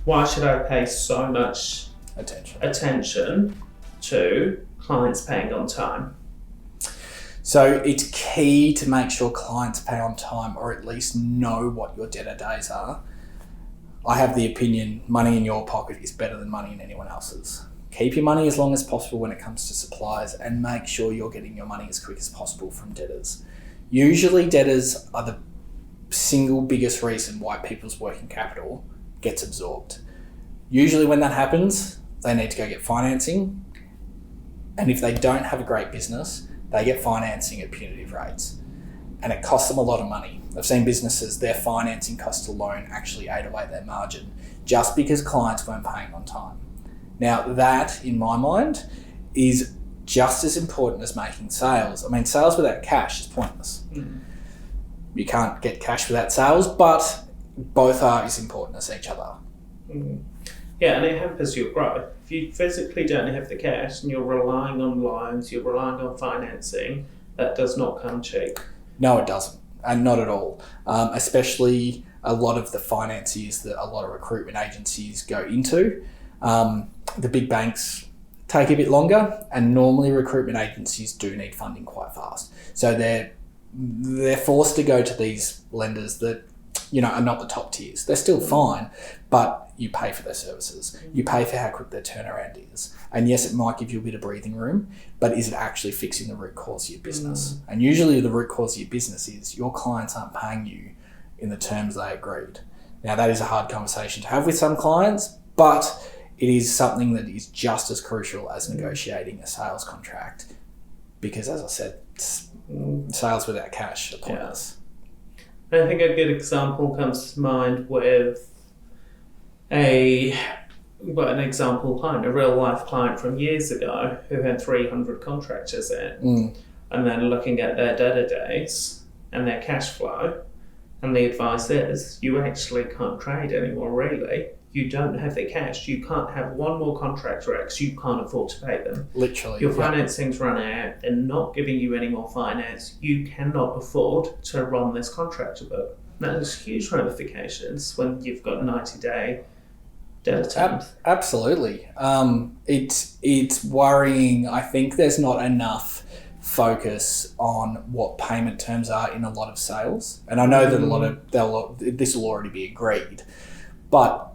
Why should I pay so much attention to clients paying on time? So it's key to make sure clients pay on time, or at least know what your debtor days are. I have the opinion money in your pocket is better than money in anyone else's. Keep your money as long as possible when it comes to suppliers, and make sure you're getting your money as quick as possible from debtors. Usually debtors are the single biggest reason why people's working capital gets absorbed. Usually when that happens, they need to go get financing. And if they don't have a great business, they get financing at punitive rates. And it costs them a lot of money. I've seen businesses, their financing cost alone actually ate away their margin just because clients weren't paying on time. Now that, in my mind, is just as important as making sales. I mean, sales without cash is pointless. You can't get cash without sales, but both are as important as each other. Yeah, and it hampers your growth. If you physically don't have the cash and you're relying on loans, you're relying on financing, that does not come cheap. No, it doesn't, and not at all. Especially a lot of the financiers that a lot of recruitment agencies go into. The big banks take a bit longer, and normally recruitment agencies do need funding quite fast. So they're forced to go to these lenders that, are not the top tiers. They're still fine, but you pay for their services. You pay for how quick their turnaround is. And yes, it might give you a bit of breathing room, but is it actually fixing the root cause of your business? And usually the root cause of your business is your clients aren't paying you in the terms they agreed. Now that is a hard conversation to have with some clients, but it is something that is just as crucial as negotiating a sales contract, because as I said, sales without cash are pointless. I think a good example comes to mind with an example client, a real life client from years ago who had 300 contractors in, and then looking at their debtor days and their cash flow, and the advice is you actually can't trade anymore really. You don't have the cash. You can't have one more contractor because you can't afford to pay them. Literally. Your financing's run out. They're not giving you any more finance. You cannot afford to run this contractor book. That has huge ramifications when you've got 90-day debtor terms. Absolutely. It's worrying. I think there's not enough focus on what payment terms are in a lot of sales. And I know that this will already be agreed. But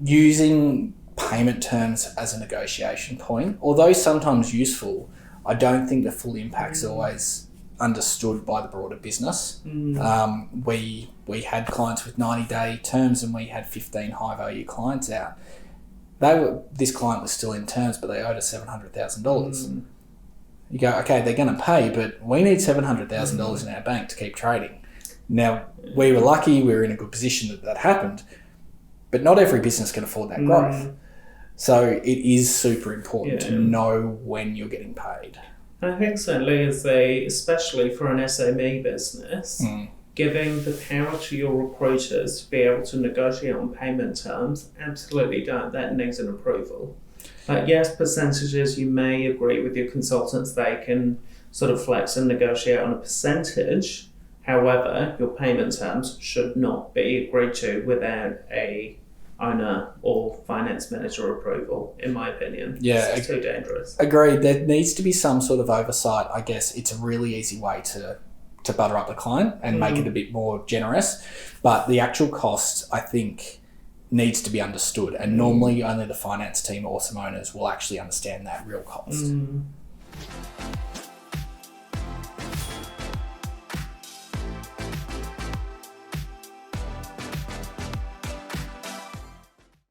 using payment terms as a negotiation point, although sometimes useful, I don't think the full impact's always understood by the broader business. We had clients with 90-day terms, and we had 15 high-value clients out. This client was still in terms, but they owed us $700,000. You go, okay, they're going to pay, but we need $700,000 in our bank to keep trading. Now, we were lucky, we were in a good position that happened, but not every business can afford that growth. So it is super important to know when you're getting paid. I think certainly especially for an SME business, giving the power to your recruiters to be able to negotiate on payment terms, absolutely don't. That needs an approval. Yes, percentages, you may agree with your consultants, they can sort of flex and negotiate on a percentage. However, your payment terms should not be agreed to without a owner or finance manager approval, in my opinion. Yeah, it's too dangerous. Agreed. There needs to be some sort of oversight. I guess it's a really easy way to butter up the client and make it a bit more generous. But the actual cost, I think, needs to be understood. And normally only the finance team or some owners will actually understand that real cost.